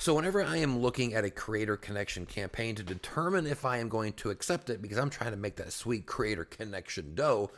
So whenever I am looking at a creator connection campaign to determine if I am going to accept it, because I'm trying to make that sweet creator connection dough,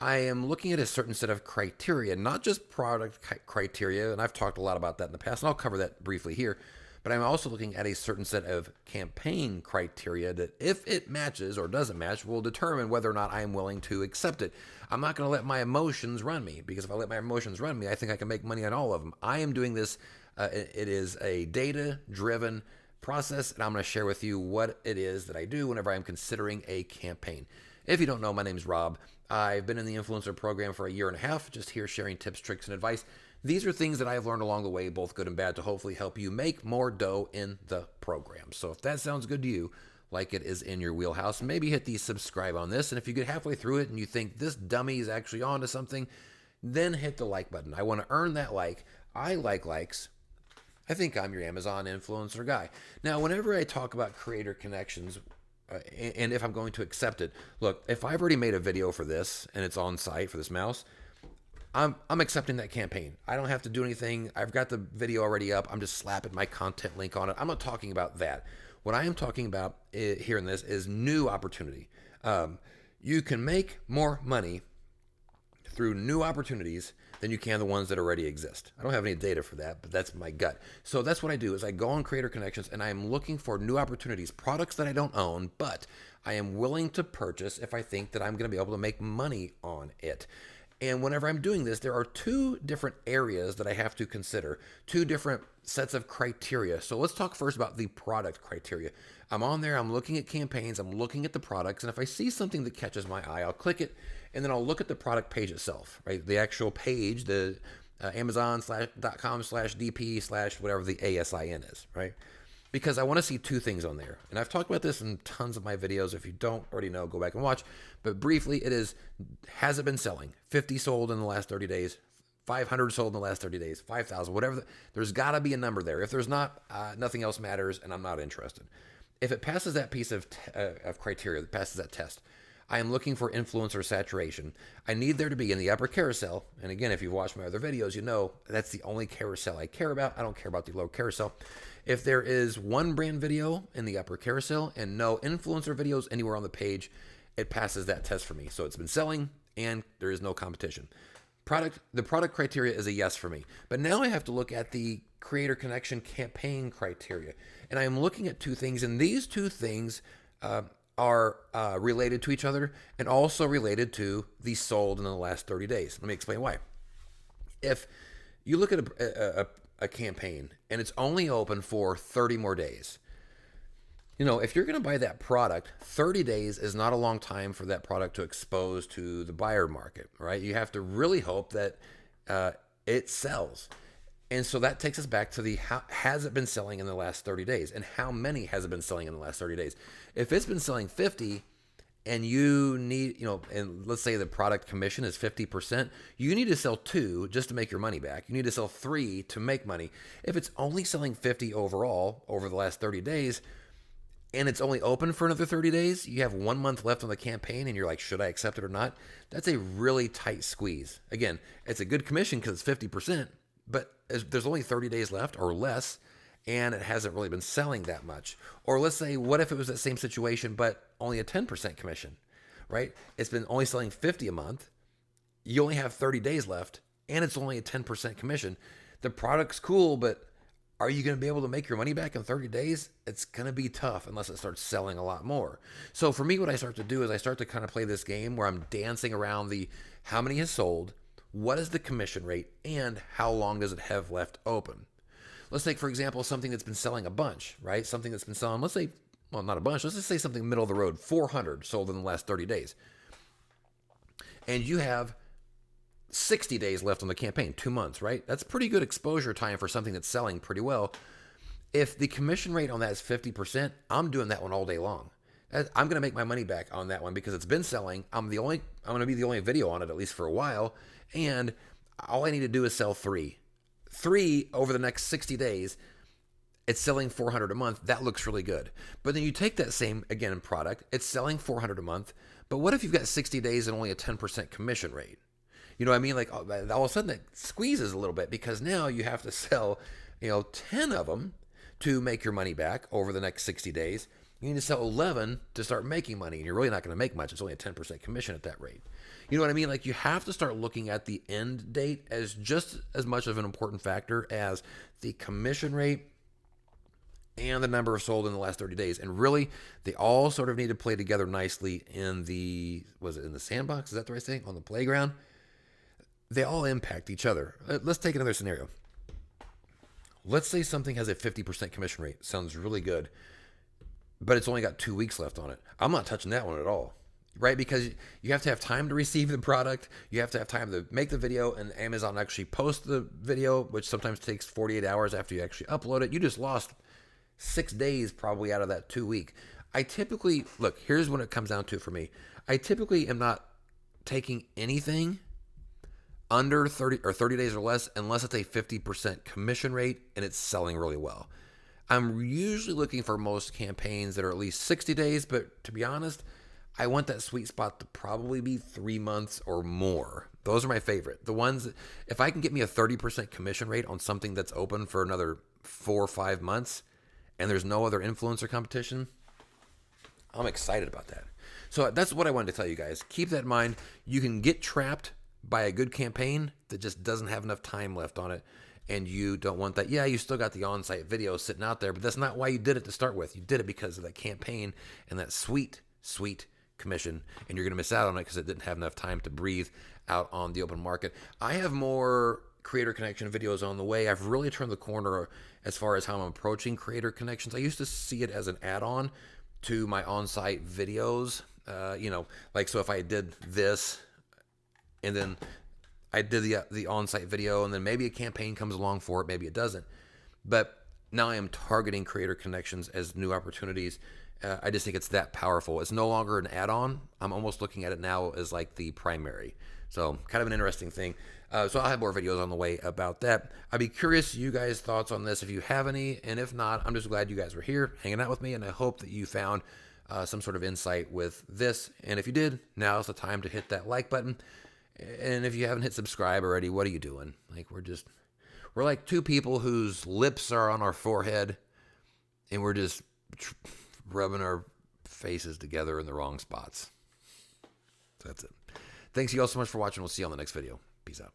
I am looking at a certain set of criteria, not just product criteria, and I've talked a lot about that in the past, and I'll cover that briefly here. But I'm also looking at a certain set of campaign criteria that, if it matches or doesn't match, will determine whether or not I am willing to accept it. I'm not going to let my emotions run me, because if I let my emotions run me, I think I can make money on all of them. I am doing this. It is a data-driven process, and I'm going to share with you what it is that I do whenever I'm considering a campaign. If you don't know, my name is Rob. I've been in the influencer program for a year and a half, just here sharing tips, tricks, and advice. These are things that I've learned along the way, both good and bad, to hopefully help you make more dough in the program. So if that sounds good to you, like it is in your wheelhouse, maybe hit the subscribe on this. And if you get halfway through it and you think this dummy is actually onto something, then hit the like button. I want to earn that like. I like likes. I think I'm your Amazon influencer guy. Now, whenever I talk about creator connections, and if I'm going to accept it, look, if I've already made a video for this and it's on site for this mouse, I'm accepting that campaign. I don't have to do anything. I've got the video already up. I'm just slapping my content link on it. I'm not talking about that. What I am talking about here in this is new opportunity. You can make more money through new opportunities than you can the ones that already exist. I don't have any data for that, but that's my gut. So that's what I do is I go on Creator Connections and I am looking for new opportunities, products that I don't own, but I am willing to purchase if I think that I'm going to be able to make money on it. And whenever I'm doing this, there are two different areas that I have to consider, two different sets of criteria. So let's talk first about the product criteria. I'm on there, I'm looking at campaigns, I'm looking at the products, and if I see something that catches my eye, I'll click it, and then I'll look at the product page itself, right? The actual page, the Amazon.com/DP/ whatever the ASIN is, right? Because I want to see two things on there. And I've talked about this in tons of my videos. If you don't already know, go back and watch. But briefly, it is, has it been selling? 50 sold in the last 30 days, 500 sold in the last 30 days, 5,000, whatever. There's got to be a number there. If there's not, nothing else matters, and I'm not interested. If it passes that piece of criteria, that passes that test, I am looking for influencer saturation. I need there to be in the upper carousel. And again, if you've watched my other videos, you know that's the only carousel I care about. I don't care about the lower carousel. If there is one brand video in the upper carousel and no influencer videos anywhere on the page, it passes that test for me. So it's been selling and there is no competition. The product criteria is a yes for me. But now I have to look at the creator connection campaign criteria. And I am looking at two things, and these two things are related to each other and also related to the sold in the last 30 days. Let me explain why. If you look at a campaign and it's only open for 30 more days, you know, if you're going to buy that product, 30 days is not a long time for that product to expose to the buyer market, right? You have to really hope that it sells. And so that takes us back to the how has it been selling in the last 30 days, and how many has it been selling in the last 30 days? If it's been selling 50 and you need, you know, and let's say the product commission is 50%, you need to sell 2 just to make your money back. You need to sell 3 to make money. If it's only selling 50 overall over the last 30 days and it's only open for another 30 days, you have 1 month left on the campaign and you're like, should I accept it or not? That's a really tight squeeze. Again, it's a good commission because it's 50%, but there's only 30 days left or less, and it hasn't really been selling that much. Or let's say, what if it was that same situation, but only a 10% commission, right? It's been only selling 50 a month. You only have 30 days left, and it's only a 10% commission. The product's cool, but are you going to be able to make your money back in 30 days? It's going to be tough unless it starts selling a lot more. So for me, what I start to do is I start to kind of play this game where I'm dancing around the how many has sold, what is the commission rate, and how long does it have left open? Let's take, for example, something that's been selling a bunch, right? Something that's been selling, let's say, well, not a bunch. Let's just say something middle of the road, 400 sold in the last 30 days. And you have 60 days left on the campaign, 2 months, right? That's pretty good exposure time for something that's selling pretty well. If the commission rate on that is 50%, I'm doing that one all day long. I'm going to make my money back on that one because it's been selling. I'm going to be the only video on it, at least for a while. And all I need to do is sell 3 over the next 60 days. It's selling 400 a month. That looks really good. But then you take that same, again, product. It's selling 400 a month. But what if you've got 60 days and only a 10% commission rate? You know what I mean? Like all of a sudden that squeezes a little bit because now you have to sell, 10 of them to make your money back over the next 60 days. You need to sell 11 to start making money, and you're really not going to make much. It's only a 10% commission at that rate. You know what I mean? Like, you have to start looking at the end date as just as much of an important factor as the commission rate and the number of sold in the last 30 days. And really, they all sort of need to play together nicely in the, was it in the sandbox? Is that the right thing? On the playground? They all impact each other. Let's take another scenario. Let's say something has a 50% commission rate. Sounds really good, but it's only got 2 weeks left on it. I'm not touching that one at all, right? Because you have to have time to receive the product. You have to have time to make the video, and Amazon actually post the video, which sometimes takes 48 hours after you actually upload it. You just lost 6 days probably out of that 2 week. I typically, look, here's when it comes down to for me. I typically am not taking anything under 30 days or less unless it's a 50% commission rate and it's selling really well. I'm usually looking for most campaigns that are at least 60 days, but to be honest, I want that sweet spot to probably be 3 months or more. Those are my favorite. The ones, if I can get me a 30% commission rate on something that's open for another 4 or 5 months and there's no other influencer competition, I'm excited about that. So that's what I wanted to tell you guys. Keep that in mind. You can get trapped by a good campaign that just doesn't have enough time left on it, and you don't want that. Yeah, you still got the on-site video sitting out there, but that's not why you did it to start with. You did it because of that campaign and that sweet, sweet commission, and you're going to miss out on it because it didn't have enough time to breathe out on the open market. I have more Creator Connection videos on the way. I've really turned the corner as far as how I'm approaching Creator Connections. I used to see it as an add-on to my on-site videos. Like, so if I did this and then I did the on-site video, and then maybe a campaign comes along for it, maybe it doesn't. But now I am targeting Creator Connections as new opportunities. I just think it's that powerful. It's no longer an add-on. I'm almost looking at it now as like the primary. So kind of an interesting thing. So I'll have more videos on the way about that. I'd be curious you guys' thoughts on this if you have any, and if not, I'm just glad you guys were here hanging out with me, and I hope that you found some sort of insight with this. And if you did, now's the time to hit that like button. And if you haven't hit subscribe already, what are you doing? Like, we're like two people whose lips are on our forehead, and we're just rubbing our faces together in the wrong spots. So that's it. Thanks you all so much for watching. We'll see you on the next video. Peace out.